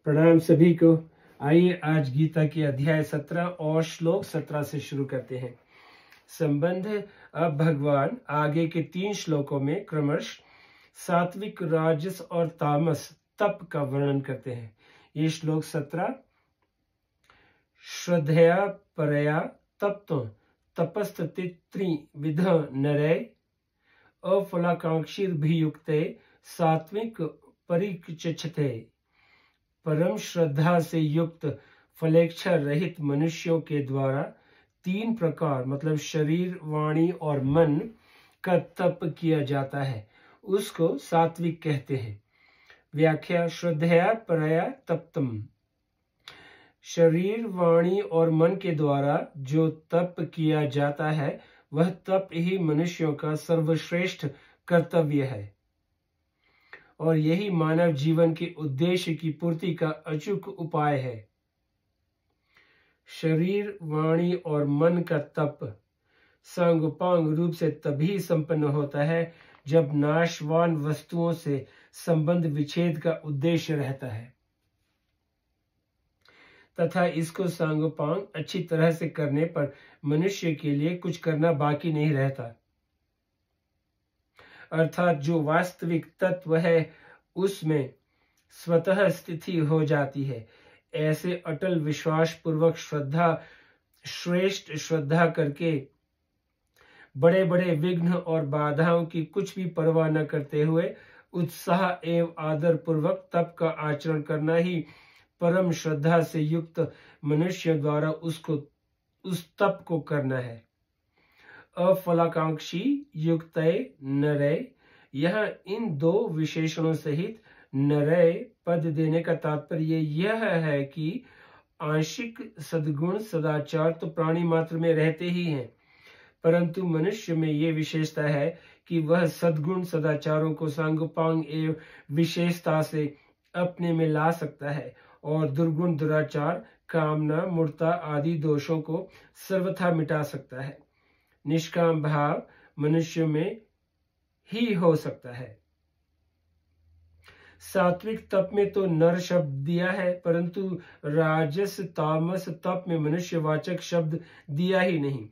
प्रणाम सभी को। आइए आज गीता के अध्याय 17 और श्लोक 17 से शुरू करते हैं। संबंध। अब भगवान आगे के 3 श्लोकों में क्रमश सात्विक, राजस और तामस तप का वर्णन करते हैं। ये श्लोक 17 श्रद्धया परया तप्तो तपस्तत्रिविध नरे अफलाकांक्षीर्भियुक्ते सात्विक परिचक्षते। परम श्रद्धा से युक्त फलेच्छा रहित मनुष्यों के द्वारा 3 प्रकार मतलब शरीर, वाणी और मन का तप किया जाता है, उसको सात्विक कहते हैं। व्याख्या। श्रद्धया परया तप्तम, शरीर, वाणी और मन के द्वारा जो तप किया जाता है वह तप ही मनुष्यों का सर्वश्रेष्ठ कर्तव्य है और यही मानव जीवन के उद्देश्य की पूर्ति का अचूक उपाय है। शरीर, वाणी और मन का तप सांगोपांग रूप से तभी संपन्न होता है जब नाशवान वस्तुओं से संबंध विच्छेद का उद्देश्य रहता है तथा इसको सांगोपांग अच्छी तरह से करने पर मनुष्य के लिए कुछ करना बाकी नहीं रहता, अर्थात जो वास्तविक तत्व है उसमें स्वतः स्थिति हो जाती है। ऐसे अटल विश्वास पूर्वक श्रेष्ठ श्रद्धा करके बड़े बड़े विघ्न और बाधाओं की कुछ भी परवाह न करते हुए उत्साह एवं आदर पूर्वक तप का आचरण करना ही परम श्रद्धा से युक्त मनुष्य द्वारा उस तप को करना है। अफलाकांक्षी युक्तये नरय, यह इन 2 विशेषणों सहित नरय पद देने का तात्पर्य यह है कि आंशिक सद्गुण सदाचार तो प्राणी मात्र में रहते ही हैं, परंतु मनुष्य में ये विशेषता है कि वह सद्गुण सदाचारों को सांगोपांग एवं विशेषता से अपने में ला सकता है और दुर्गुण, दुराचार, कामना, मूर्ता आदि दोषों को सर्वथा मिटा सकता है। निष्काम भाव मनुष्य में ही हो सकता है। सात्विक तप में तो नर शब्द दिया है, परंतु राजस तामस तप में मनुष्यवाचक शब्द दिया ही नहीं।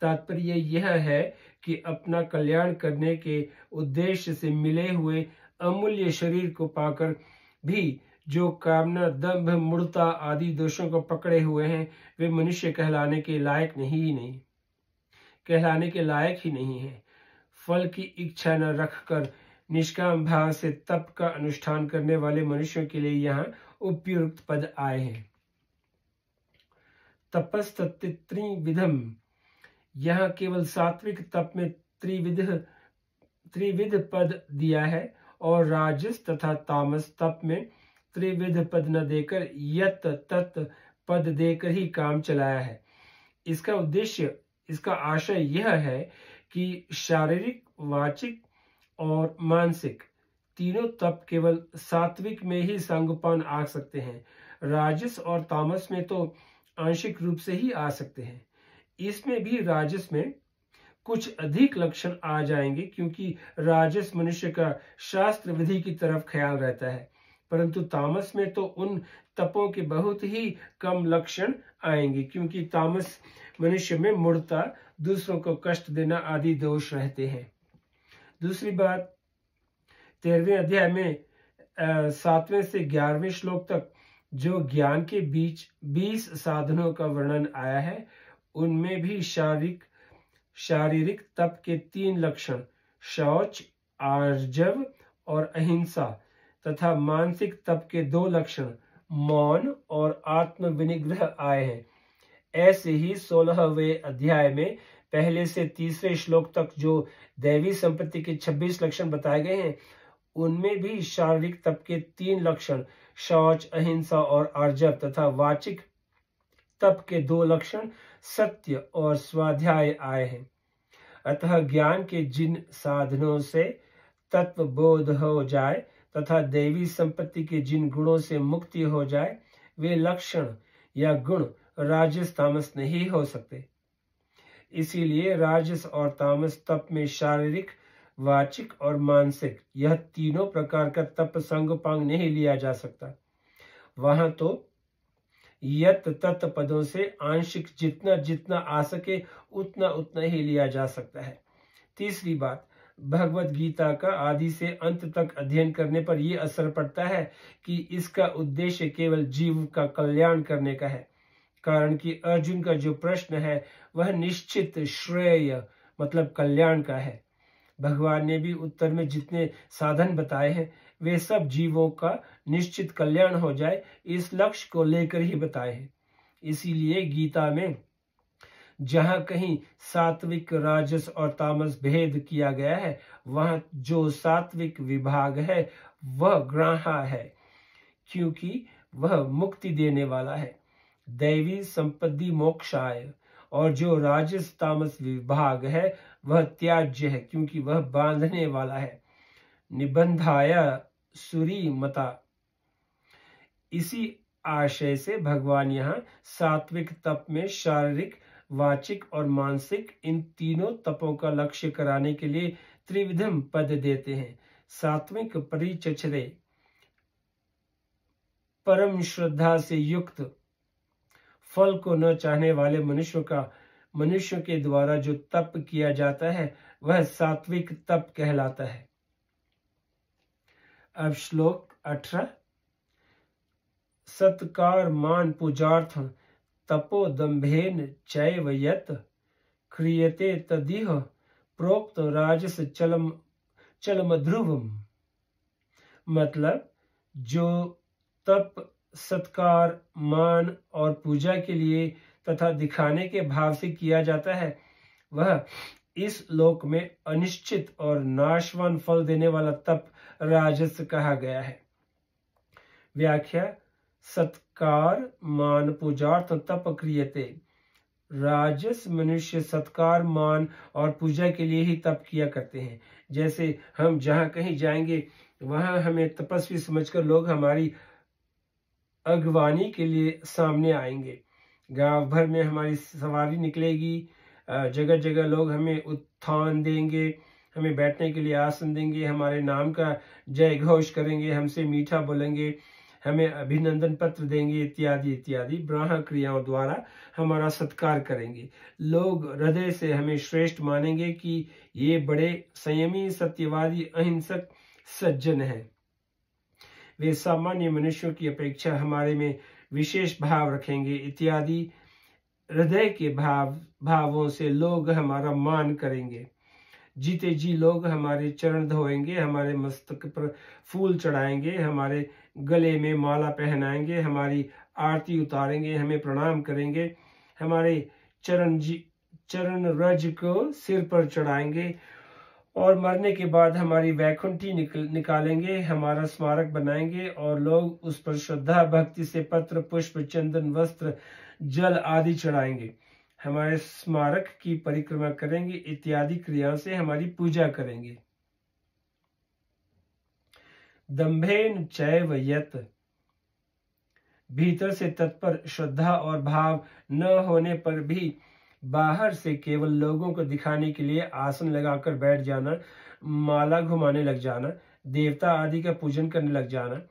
तात्पर्य यह है कि अपना कल्याण करने के उद्देश्य से मिले हुए अमूल्य शरीर को पाकर भी जो कामना, दंभ, मूढ़ता आदि दोषों को पकड़े हुए हैं वे मनुष्य कहलाने के लायक ही नहीं है। फल की इच्छा न रखकर निष्काम भाव से तप का अनुष्ठान करने वाले मनुष्यों के लिए यहाँ उपयुक्त पद आए हैं। तपस्तत्रिविधम, यहाँ केवल सात्विक तप में त्रिविध पद दिया है और राजस तथा तामस तप में त्रिविध पद न देकर यत तत् पद देकर ही काम चलाया है। इसका आशय यह है कि शारीरिक, वाचिक और मानसिक तीनों तप केवल सात्विक में ही सांगोपान आ सकते हैं। राजस और तामस में तो आंशिक रूप से ही आ सकते हैं। इसमें भी राजस में कुछ अधिक लक्षण आ जाएंगे क्योंकि राजस मनुष्य का शास्त्र विधि की तरफ ख्याल रहता है, परंतु तामस में तो उन तपों के बहुत ही कम लक्षण आएंगे क्योंकि तामस मनुष्य में मूढ़ता, दूसरों को कष्ट देना आदि दोष रहते हैं। दूसरी बात, 13वें अध्याय में 7वें से 11वें श्लोक तक जो ज्ञान के बीच 20 साधनों का वर्णन आया है उनमें भी शारीरिक तप के 3 लक्षण शौच, आर्जव और अहिंसा तथा मानसिक तप के 2 लक्षण मौन और आत्म विनिग्रह आए हैं। ऐसे ही 16वें अध्याय में पहले से 3वें श्लोक तक जो दैवी संपत्ति के 26 लक्षण बताए गए हैं उनमें भी शारीरिक तप के 3 लक्षण शौच, अहिंसा और आर्जव तथा वाचिक तप के 2 लक्षण सत्य और स्वाध्याय आए हैं। अतः ज्ञान के जिन साधनों से तत्व बोध हो जाए तथा दैवी संपत्ति के जिन गुणों से मुक्ति हो जाए वे लक्षण या गुण राजस तामस नहीं हो सकते। इसीलिए राजस और तामस तप में शारीरिक, वाचिक और मानसिक यह तीनों प्रकार का तप सांगोपांग नहीं लिया जा सकता। वहां तो यत तत् पदों से आंशिक जितना जितना आ सके उतना उतना ही लिया जा सकता है। तीसरी बात, भगवत गीता का आदि से अंत तक अध्ययन करने पर यह असर पड़ता है कि इसका उद्देश्य केवल जीव का कल्याण करने का है। कारण कि अर्जुन का जो प्रश्न है वह निश्चित श्रेय मतलब कल्याण का है। भगवान ने भी उत्तर में जितने साधन बताए हैं वे सब जीवों का निश्चित कल्याण हो जाए इस लक्ष्य को लेकर ही बताए हैं। इसीलिए गीता में जहां कहीं सात्विक, राजस और तामस भेद किया गया है वहां जो सात्विक विभाग है वह ग्राह्य है, क्योंकि वह मुक्ति देने वाला है, दैवी संपत्ति मोक्षाय। और जो राजस तामस विभाग है वह त्याज्य है, क्योंकि वह बांधने वाला है, निबंधाय सुरी मता। इसी आशय से भगवान यहाँ सात्विक तप में शारीरिक, वाचिक और मानसिक इन तीनों तपों का लक्ष्य कराने के लिए त्रिविधम पद देते हैं। सात्विक परिचर्य, परम श्रद्धा से युक्त, फल को न चाहने वाले मनुष्य के द्वारा जो तप किया जाता है वह सात्विक तप कहलाता है। अब श्लोक 18, सत्कार मान पूजार्थ तपो दंभेन चैव यत् क्रियते तदिह प्रोक्त राजस चलम ध्रुवम। मतलब जो तप सत्कार, मान और पूजा के लिए तथा दिखाने के भाव से किया जाता है वह इस लोक में अनिश्चित और नाशवान फल देने वाला तप राजस कहा गया है। व्याख्या, सत्कार मान पूजार्थ तप क्रियते। राजस मनुष्य सत्कार, मान और पूजा के लिए ही तप किया करते हैं। जैसे हम जहाँ कहीं जाएंगे वहां हमें तपस्वी समझकर लोग हमारी अगवानी के लिए सामने आएंगे। गांव भर में हमारी सवारी निकलेगी, जगह जगह लोग हमें उत्थान देंगे, हमें बैठने के लिए आसन देंगे, हमारे नाम का जय घोष करेंगे, हमसे मीठा बोलेंगे, हमें अभिनंदन पत्र देंगे, इत्यादि इत्यादि ब्राह्मण क्रियाओं द्वारा हमारा सत्कार करेंगे। लोग हृदय से हमें श्रेष्ठ मानेंगे कि ये बड़े संयमी, सत्यवादी, अहिंसक सज्जन हैं। वे सामान्य मनुष्यों की अपेक्षा हमारे में विशेष भाव रखेंगे, इत्यादि हृदय के भावों से लोग हमारा मान करेंगे। जीते जी लोग हमारे चरण धोएंगे, हमारे मस्तक पर फूल चढ़ाएंगे, हमारे गले में माला पहनाएंगे, हमारी आरती उतारेंगे, हमें प्रणाम करेंगे, हमारे चरण रज को सिर पर चढ़ाएंगे और मरने के बाद हमारी वैकुंठी निकालेंगे, हमारा स्मारक बनाएंगे और लोग उस पर श्रद्धा भक्ति से पत्र, पुष्प, चंदन, वस्त्र, जल आदि चढ़ाएंगे, हमारे स्मारक की परिक्रमा करेंगे, इत्यादि क्रियाओं से हमारी पूजा करेंगे। दंभेन चैव यत्, भीतर से तत्पर श्रद्धा और भाव न होने पर भी बाहर से केवल लोगों को दिखाने के लिए आसन लगाकर बैठ जाना, माला घुमाने लग जाना, देवता आदि का पूजन करने लग जाना,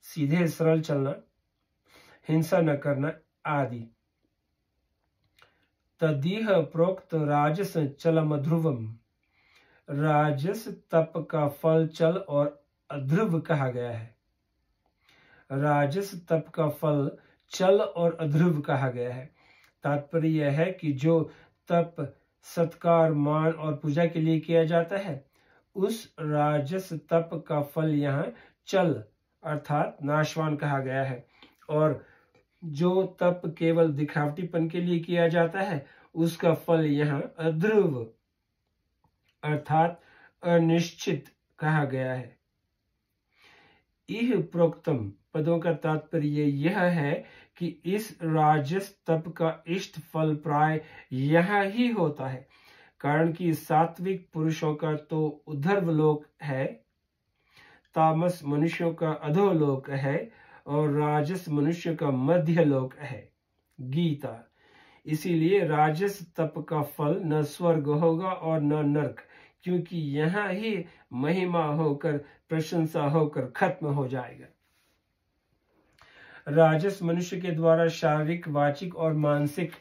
सीधे सरल चलना, हिंसा न करना आदि। तदीह प्रोक्त राजस चलम ध्रुवम। राजस तप का फल चल और अध्रुव कहा गया है। राजस तप का फल चल और अध्रुव कहा गया है। तात्पर्य यह है कि जो तप सत्कार, मान और पूजा के लिए किया जाता है उस राजस तप का फल यहाँ चल अर्थात नाशवान कहा गया है, और जो तप केवल दिखावटीपन के लिए किया जाता है उसका फल यहाँ अध्रुव अर्थात अनिश्चित कहा गया है। इह प्रोक्तम पदों का तात्पर्य यह है कि इस राजस तप का इष्ट फल प्राय यहाँ ही होता है, कारण कि सात्विक पुरुषों का तो ऊर्ध्व लोक है, तामस मनुष्यों का अधोलोक है और राजस मनुष्य का मध्य लोक है। गीता। इसीलिए राजस तप का फल न स्वर्ग होगा और न नरक, क्योंकि यहाँ ही महिमा होकर, प्रशंसा होकर खत्म हो जाएगा। राजस मनुष्य के द्वारा शारीरिक, वाचिक और मानसिक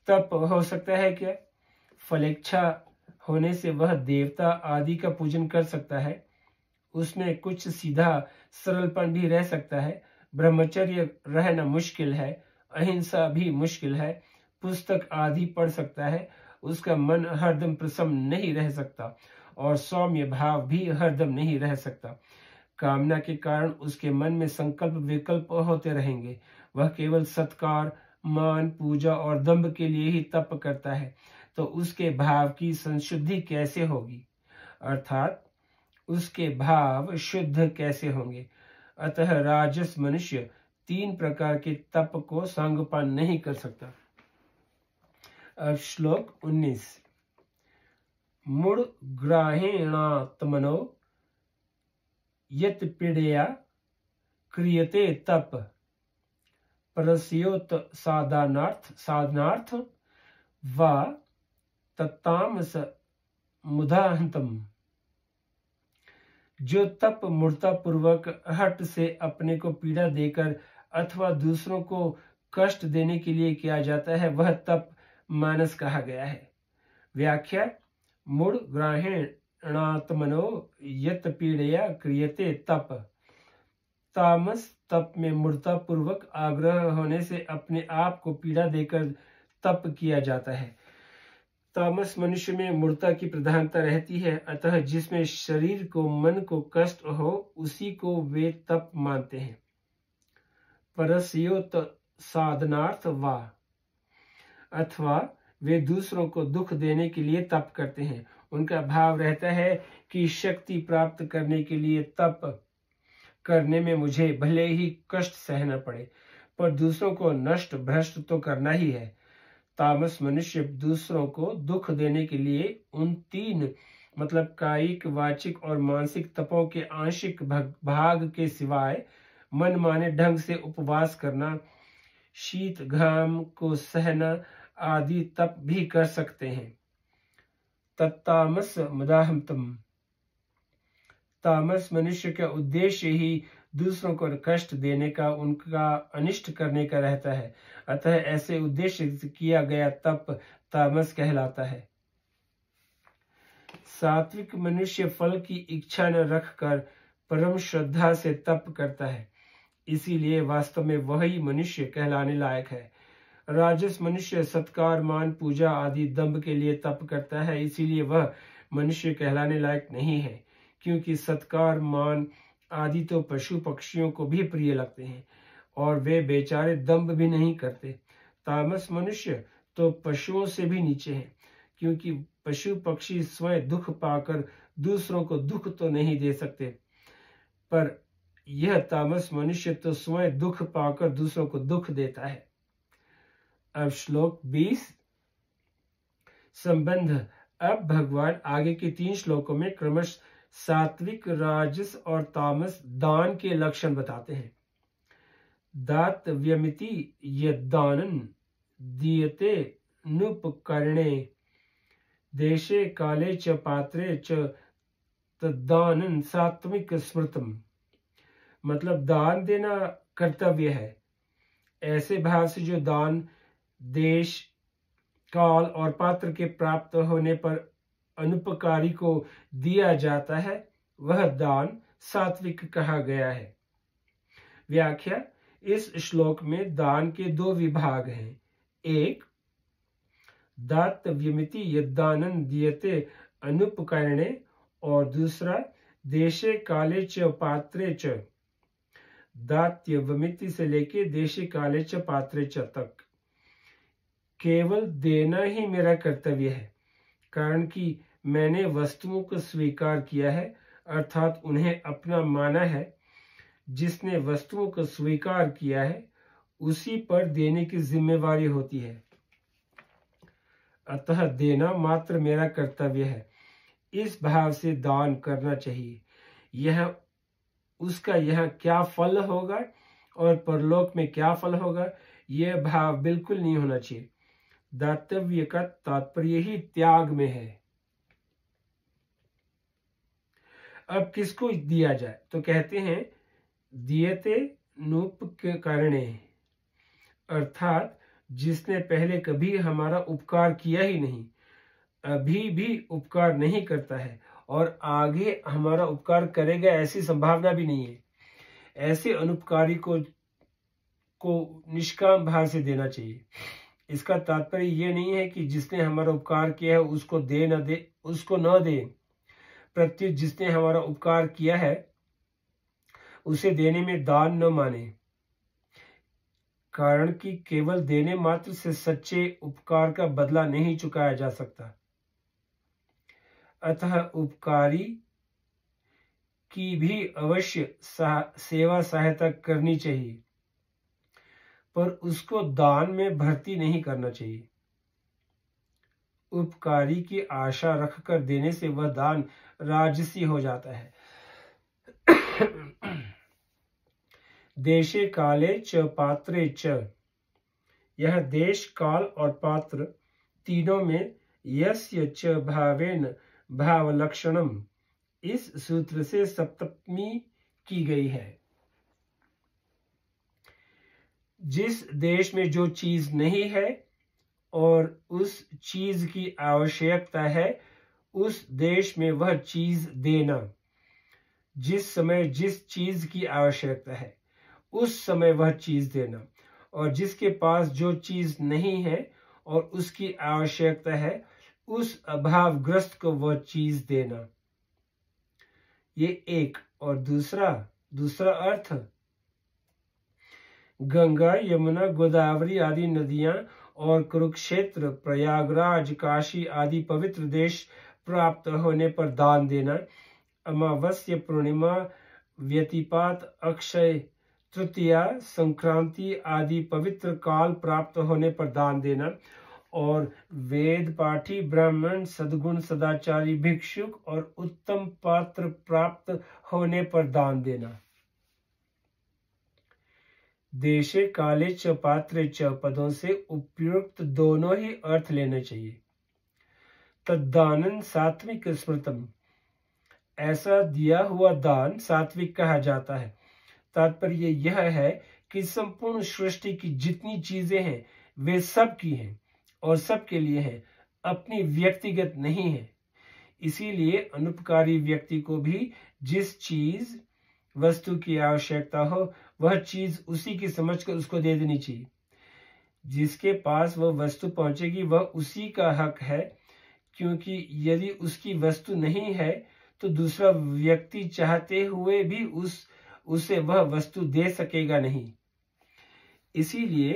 तप हो सकता है क्या? फलेच्छा होने से वह देवता आदि का पूजन कर सकता है। उसमें कुछ सीधा सरलपन भी रह सकता है। ब्रह्मचर्य रहना मुश्किल है, अहिंसा भी मुश्किल है, पुस्तक आदि पढ़ सकता है। उसका मन हरदम प्रसन्न नहीं रह सकता और सौम्य भाव भी हरदम नहीं रह सकता। कामना के कारण उसके मन में संकल्प विकल्प होते रहेंगे। वह केवल सत्कार, मान, पूजा और दंभ के लिए ही तप करता है, तो उसके भाव की संशुद्धि कैसे होगी? अर्थात उसके भाव शुद्ध कैसे होंगे? अतः राजस मनुष्य 3 प्रकार के तप को सांगपान नहीं कर सकता। अब श्लोक 19। मूढ़ ग्राहेणात्मनो यत पीड़या क्रियते तप परस्योत साधनार्थ वा तत्तामस मुदाहंतम। जो तप मूर्ता पूर्वक हट से अपने को पीड़ा देकर अथवा दूसरों को कष्ट देने के लिए किया जाता है, वह तप मानस कहा गया है। व्याख्या: मूढ़ ग्राहेणात्मनो यत पीड़या क्रियते तप। तामस तप में मूर्ता पूर्वक आग्रह होने से अपने आप को पीड़ा देकर तप किया जाता है। तामस मनुष्य में मूर्ता की प्रधानता रहती है, अतः जिसमें शरीर को, मन को कष्ट हो उसी को वे तप मानते हैं। परस्योत साधनार्थ वा, अथवा वे दूसरों को दुख देने के लिए तप करते हैं। उनका भाव रहता है कि शक्ति प्राप्त करने के लिए तप करने में मुझे भले ही कष्ट सहना पड़े, पर दूसरों को नष्ट भ्रष्ट तो करना ही है। तामस मनुष्य दूसरों को दुख देने के लिए उन 3 मतलब कायिक, वाचिक और मानसिक तपों के आंशिक भाग के सिवाय मनमाने ढंग से उपवास करना, शीत घाम को सहना आदि तप भी कर सकते हैं। तत्तामस मुदाहंतम। तामस मनुष्य का उद्देश्य ही दूसरों को कष्ट देने का, उनका अनिष्ट करने का रहता है, अतः ऐसे उद्देश्य से किया गया तप तामस कहलाता है। सात्विक मनुष्य फल की इच्छा न रखकर परम श्रद्धा से तप करता है, इसीलिए वास्तव में वही मनुष्य कहलाने लायक है। राजस मनुष्य सत्कार, मान, पूजा आदि दंभ के लिए तप करता है, इसीलिए वह मनुष्य कहलाने लायक नहीं है, क्योंकि सत्कार, मान आदि तो पशु पक्षियों को भी प्रिय लगते हैं और वे बेचारे दंभ भी नहीं करते। तामस मनुष्य तो पशुओं से भी नीचे हैं, क्योंकि पशु पक्षी स्वयं दुख पाकर दूसरों को दुख तो नहीं दे सकते, पर यह तामस मनुष्य तो स्वयं दुख पाकर दूसरों को दुख देता है। अब श्लोक 20 संबंध। अब भगवान आगे के 3 श्लोकों में क्रमश सात्विक, राजस और तामस दान के लक्षण बताते हैं। दातव्यमिति यद्दानं दीयते नुपकरणे देशे काले च पात्रे च तद्दानं सात्विक स्मृतम। मतलब दान देना कर्तव्य है। ऐसे भाव से जो दान देश, काल और पात्र के प्राप्त होने पर अनुपकारी को दिया जाता है, वह दान सात्विक कहा गया है। व्याख्या: इस श्लोक में दान के 2 विभाग हैं। एक, दातव्यमिति यद्दानं दीयते अनुपकरणे, और दूसरा, देशे काले च पात्रे च। दातव्यमिति से लेके देशे काले च पात्रे च तक केवल देना ही मेरा कर्तव्य है, कारण कि मैंने वस्तुओं को स्वीकार किया है, अर्थात उन्हें अपना माना है। जिसने वस्तुओं को स्वीकार किया है उसी पर देने की जिम्मेवारी होती है, अतः देना मात्र मेरा कर्तव्य है। इस भाव से दान करना चाहिए। यह उसका यहाँ क्या फल होगा और परलोक में क्या फल होगा, यह भाव बिल्कुल नहीं होना चाहिए। दातव्य का तात्पर्य ही त्याग में है। अब किसको दिया जाए? तो कहते हैं दियते नुपकरणे, अर्थात जिसने पहले कभी हमारा उपकार किया ही नहीं, अभी भी उपकार नहीं करता है और आगे हमारा उपकार करेगा ऐसी संभावना भी नहीं है, ऐसे अनुपकारी को निष्काम भाव से देना चाहिए। इसका तात्पर्य यह नहीं है कि जिसने हमारा उपकार किया है उसको उसको न दे, प्रत्युत जिसने हमारा उपकार किया है उसे देने में दान न माने, कारण कि केवल देने मात्र से सच्चे उपकार का बदला नहीं चुकाया जा सकता। अतः उपकारी की भी अवश्य सेवा सहायता करनी चाहिए, पर उसको दान में भर्ती नहीं करना चाहिए। उपकारी की आशा रखकर देने से वह दान राजसी हो जाता है। देशे काले च पात्रे च, यह देश, काल और पात्र तीनों में यस्य च भावेन भावलक्षणम, इस सूत्र से सप्तमी की गई है। जिस देश में जो चीज नहीं है और उस चीज की आवश्यकता है, उस देश में वह चीज देना। जिस समय जिस चीज की आवश्यकता है उस समय वह चीज देना, और जिसके पास जो चीज नहीं है और उसकी आवश्यकता है उस अभावग्रस्त को वह चीज देना। ये एक। और दूसरा अर्थ, गंगा, यमुना, गोदावरी आदि नदियां और कुरुक्षेत्र, प्रयागराज, काशी आदि पवित्र देश प्राप्त होने पर दान देना। अमावस्या, पूर्णिमा, व्यतिपात, अक्षय तृतीया, संक्रांति आदि पवित्र काल प्राप्त होने पर दान देना। और वेद पाठी, ब्राह्मण, सद्गुण, सदाचारी, भिक्षुक और उत्तम पात्र प्राप्त होने पर दान देना। देशे काले च पात्रे च पदों से उपयुक्त दोनों ही अर्थ लेने चाहिए। तद्दानं सात्विक स्मृतम, ऐसा दिया हुआ दान सात्विक कहा जाता है। तात्पर्य यह है कि संपूर्ण सृष्टि की जितनी चीजें हैं वे सब की हैं और सबके लिए हैं, अपनी व्यक्तिगत नहीं है। इसीलिए अनुपकारी व्यक्ति को भी जिस चीज वस्तु की आवश्यकता हो वह चीज उसी की समझकर उसको दे देनी चाहिए। जिसके पास वह वस्तु पहुंचेगी वह उसी का हक है, क्योंकि यदि उसकी वस्तु नहीं है तो दूसरा व्यक्ति चाहते हुए भी उसे वह वस्तु दे सकेगा नहीं। इसीलिए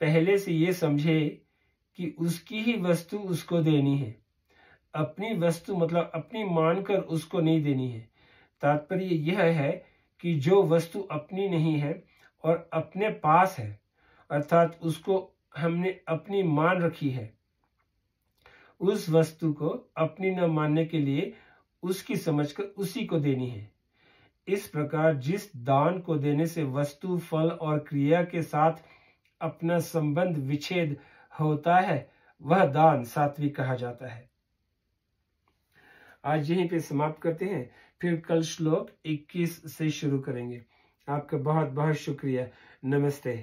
पहले से ये समझे कि उसकी ही वस्तु उसको देनी है, अपनी वस्तु मतलब अपनी मानकर उसको नहीं देनी है। तात्पर्य यह है कि जो वस्तु अपनी नहीं है और अपने पास है, अर्थात उसको हमने अपनी मान रखी है, उस वस्तु को अपनी न मानने के लिए उसकी समझकर उसी को देनी है। इस प्रकार जिस दान को देने से वस्तु, फल और क्रिया के साथ अपना संबंध विच्छेद होता है वह दान सात्विक कहा जाता है। आज यहीं पे समाप्त करते हैं, फिर कल श्लोक 21 से शुरू करेंगे। आपका बहुत बहुत शुक्रिया। नमस्ते।